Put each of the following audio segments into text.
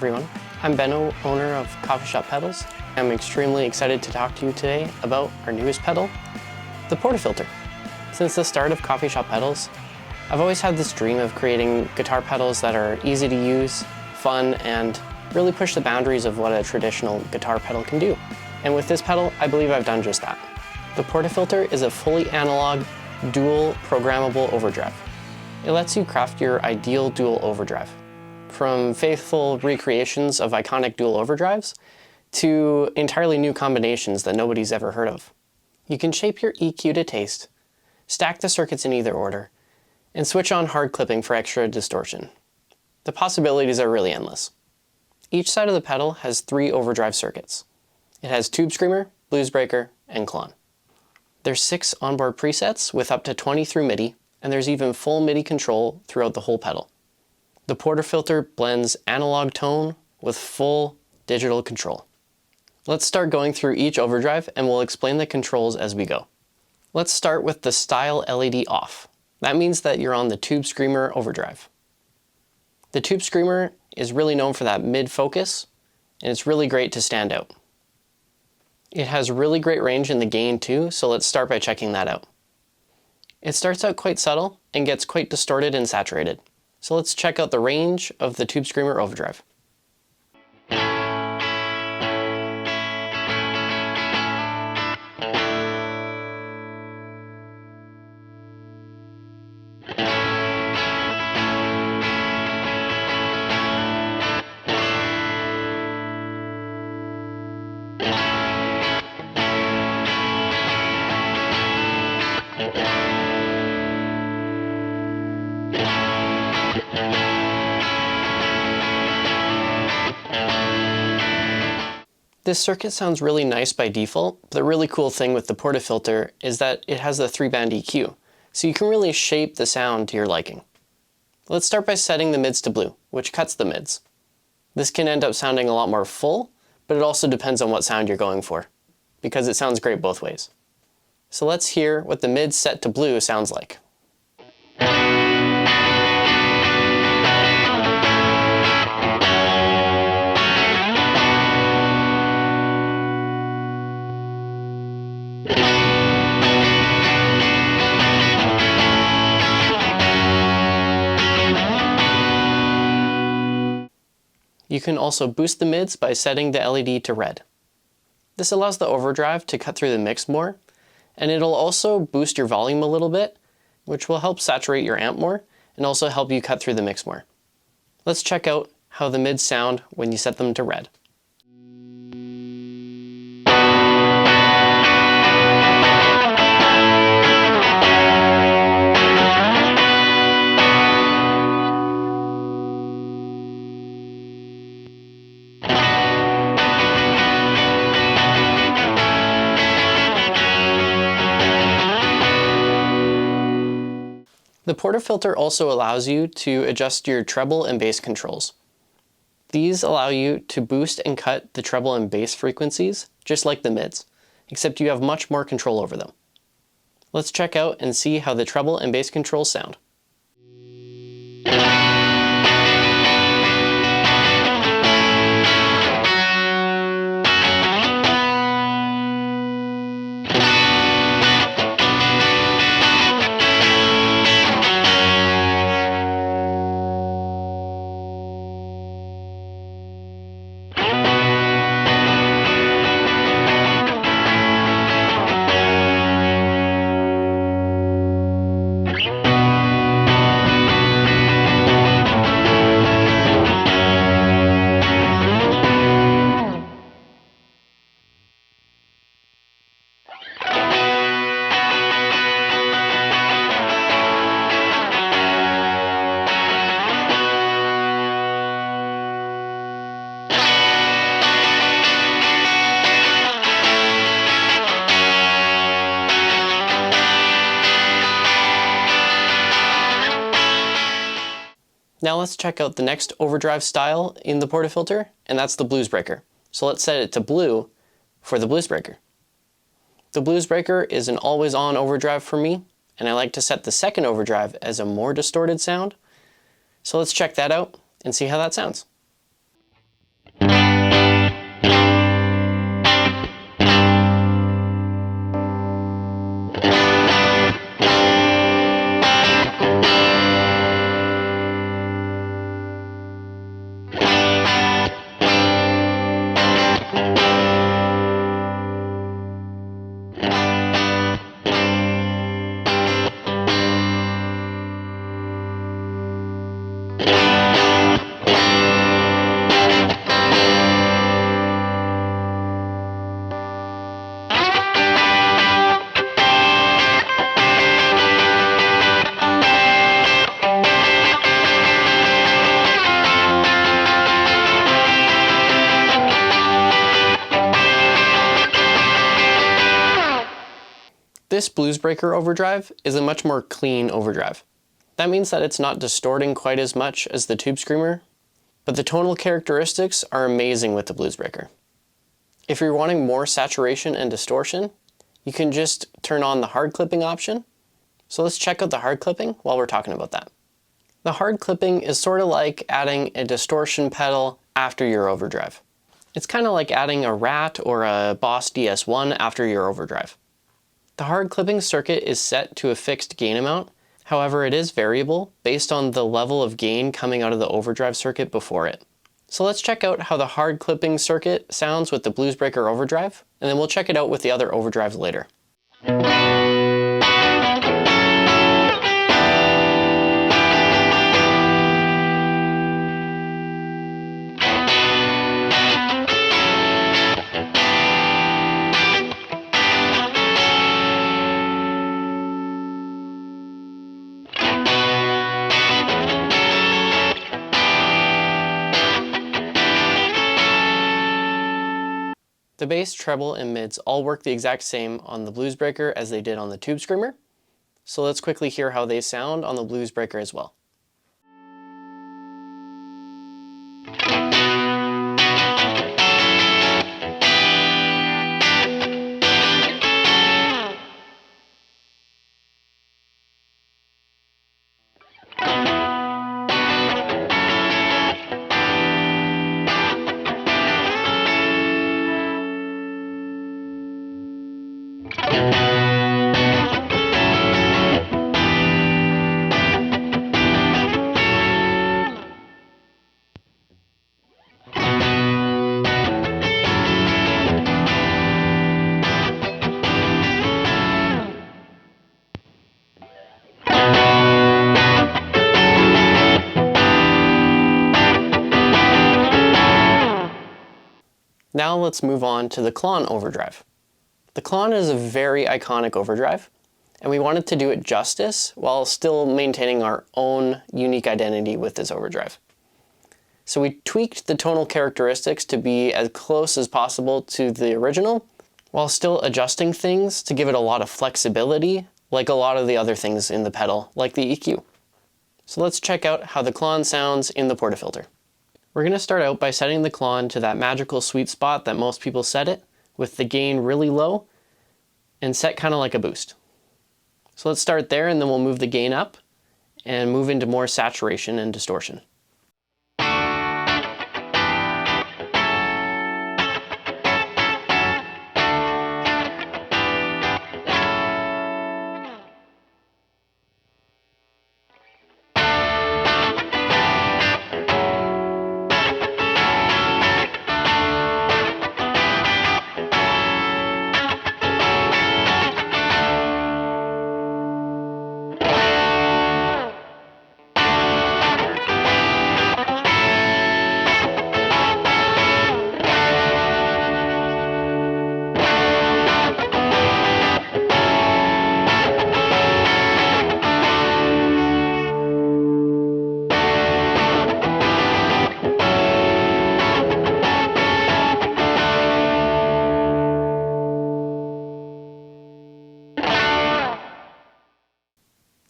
everyone. I'm Benno, owner of Coffee Shop Pedals. I'm extremely excited to talk to you today about our newest pedal, the Portafilter. Since the start of Coffee Shop Pedals, I've always had this dream of creating guitar pedals that are easy to use, fun, and really push the boundaries of what a traditional guitar pedal can do. And with this pedal, I believe I've done just that. The Portafilter is a fully analog, dual programmable overdrive. It lets you craft your ideal dual overdrive, from faithful recreations of iconic dual overdrives to entirely new combinations that nobody's ever heard of. You can shape your EQ to taste, stack the circuits in either order, and switch on hard clipping for extra distortion. The possibilities are really endless. Each side of the pedal has 3 overdrive circuits. It has Tubescreamer, Bluesbreaker, and Klon. There's 6 onboard presets with up to 20 through MIDI, and there's even full MIDI control throughout the whole pedal. The Portafilter blends analog tone with full digital control. Let's start going through each overdrive and we'll explain the controls as we go. Let's start with the style LED off. That means that you're on the Tubescreamer overdrive. The Tubescreamer is really known for that mid-focus, and it's really great to stand out. It has really great range in the gain too, so let's start by checking that out. It starts out quite subtle and gets quite distorted and saturated. So let's check out the range of the Tubescreamer overdrive. This circuit sounds really nice by default, but the really cool thing with the Portafilter is that it has the 3-band EQ, so you can really shape the sound to your liking. Let's start by setting the mids to blue, which cuts the mids. This can end up sounding a lot more full, but it also depends on what sound you're going for, because it sounds great both ways. So let's hear what the mids set to blue sounds like. You can also boost the mids by setting the LED to red. This allows the overdrive to cut through the mix more, and it'll also boost your volume a little bit, which will help saturate your amp more and also help you cut through the mix more. Let's check out how the mids sound when you set them to red. The Portafilter also allows you to adjust your treble and bass controls. These allow you to boost and cut the treble and bass frequencies, just like the mids, except you have much more control over them. Let's check out and see how the treble and bass controls sound. Now let's check out the next overdrive style in the Portafilter, and that's the Bluesbreaker. So let's set it to blue for the Bluesbreaker. The Bluesbreaker is an always-on overdrive for me, and I like to set the second overdrive as a more distorted sound. So let's check that out and see how that sounds. This Bluesbreaker overdrive is a much more clean overdrive. That means that it's not distorting quite as much as the Tubescreamer, but the tonal characteristics are amazing with the Bluesbreaker. If you're wanting more saturation and distortion, you can just turn on the hard clipping option. So let's check out the hard clipping while we're talking about that. The hard clipping is sort of like adding a distortion pedal after your overdrive. It's kind of like adding a Rat or a Boss DS1 after your overdrive. The hard clipping circuit is set to a fixed gain amount. However, it is variable based on the level of gain coming out of the overdrive circuit before it. So let's check out how the hard clipping circuit sounds with the Bluesbreaker overdrive, and then we'll check it out with the other overdrives later. The bass, treble, and mids all work the exact same on the Bluesbreaker as they did on the Tubescreamer. So let's quickly hear how they sound on the Bluesbreaker as well. Now let's move on to the Klon overdrive. The Klon is a very iconic overdrive, and we wanted to do it justice while still maintaining our own unique identity with this overdrive. So we tweaked the tonal characteristics to be as close as possible to the original, while still adjusting things to give it a lot of flexibility, like a lot of the other things in the pedal, like the EQ. So let's check out how the Klon sounds in the Portafilter. We're going to start out by setting the Klon to that magical sweet spot that most people set it, with the gain really low and set kind of like a boost. So let's start there, and then we'll move the gain up and move into more saturation and distortion.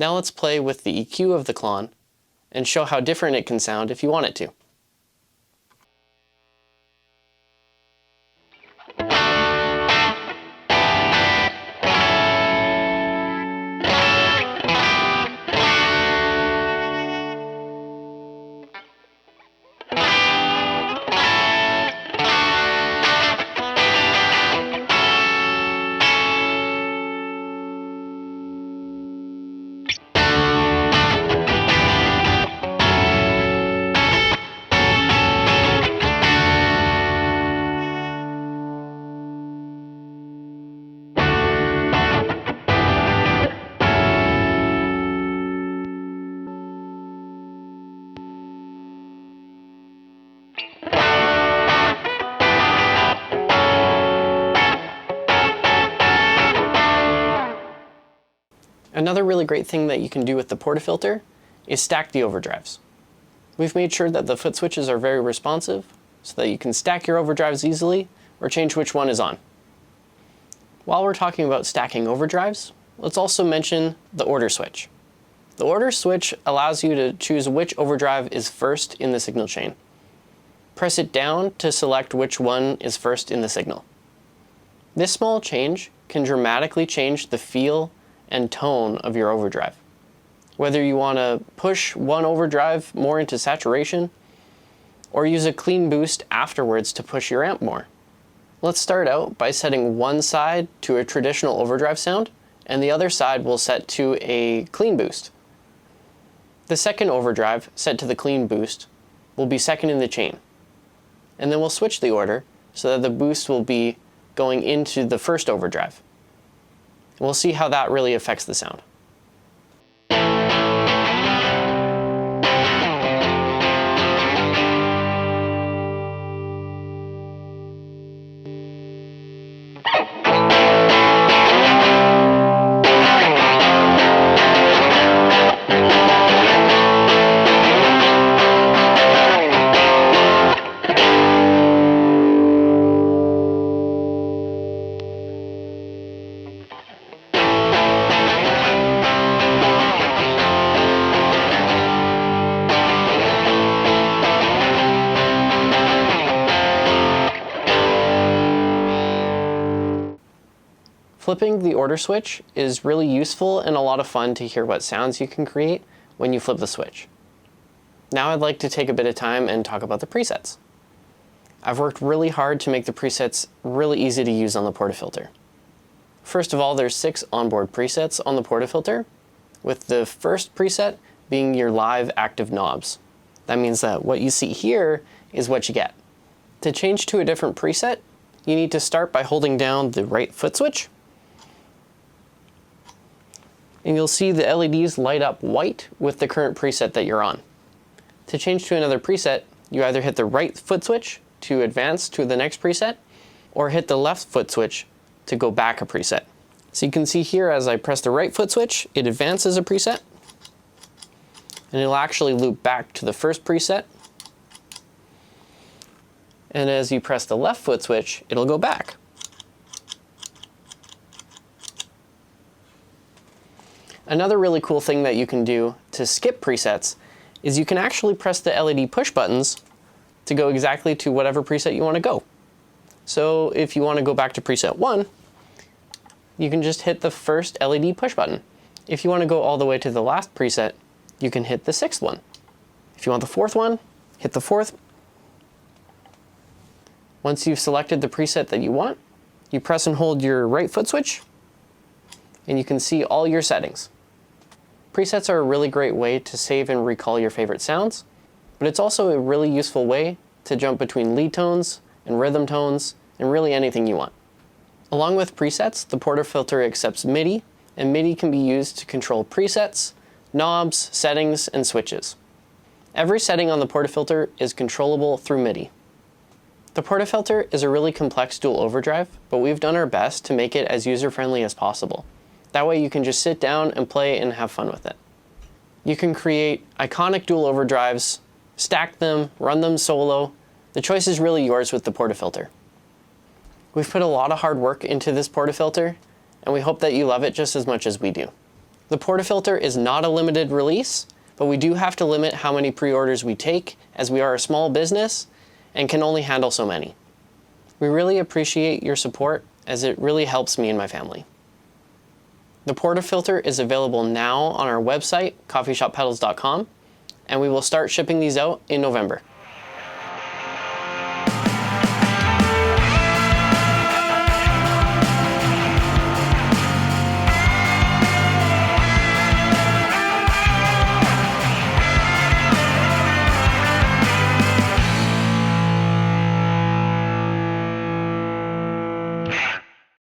Now let's play with the EQ of the Klon and show how different it can sound if you want it to. Another really great thing that you can do with the Portafilter is stack the overdrives. We've made sure that the foot switches are very responsive so that you can stack your overdrives easily or change which one is on. While we're talking about stacking overdrives, let's also mention the order switch. The order switch allows you to choose which overdrive is first in the signal chain. Press it down to select which one is first in the signal. This small change can dramatically change the feel and tone of your overdrive. Whether you want to push one overdrive more into saturation, or use a clean boost afterwards to push your amp more. Let's start out by setting one side to a traditional overdrive sound, and the other side we'll set to a clean boost. The second overdrive, set to the clean boost, will be second in the chain. And then we'll switch the order so that the boost will be going into the first overdrive. We'll see how that really affects the sound. Flipping the order switch is really useful and a lot of fun to hear what sounds you can create when you flip the switch. Now I'd like to take a bit of time and talk about the presets. I've worked really hard to make the presets really easy to use on the Portafilter. First of all, there's 6 onboard presets on the Portafilter, with the first preset being your live active knobs. That means that what you see here is what you get. To change to a different preset, you need to start by holding down the right foot switch, and you'll see the LEDs light up white with the current preset that you're on. To change to another preset, you either hit the right foot switch to advance to the next preset, or hit the left foot switch to go back a preset. So you can see here as I press the right foot switch, it advances a preset, and it'll actually loop back to the first preset. And as you press the left foot switch, it'll go back. Another really cool thing that you can do to skip presets is you can actually press the LED push buttons to go exactly to whatever preset you want to go. So if you want to go back to preset 1, you can just hit the first LED push button. If you want to go all the way to the last preset, you can hit the 6th one. If you want the 4th one, hit the 4th. Once you've selected the preset that you want, you press and hold your right foot switch, and you can see all your settings. Presets are a really great way to save and recall your favorite sounds, but it's also a really useful way to jump between lead tones and rhythm tones and really anything you want. Along with presets, the Portafilter accepts MIDI, and MIDI can be used to control presets, knobs, settings, and switches. Every setting on the Portafilter is controllable through MIDI. The Portafilter is a really complex dual overdrive, but we've done our best to make it as user-friendly as possible. That way you can just sit down and play and have fun with it. You can create iconic dual overdrives, stack them, run them solo. The choice is really yours with the Portafilter. We've put a lot of hard work into this Portafilter, and we hope that you love it just as much as we do. The Portafilter is not a limited release, but we do have to limit how many pre-orders we take, as we are a small business and can only handle so many. We really appreciate your support, as it really helps me and my family. The Portafilter is available now on our website, coffeeshoppedals.com, and we will start shipping these out in November.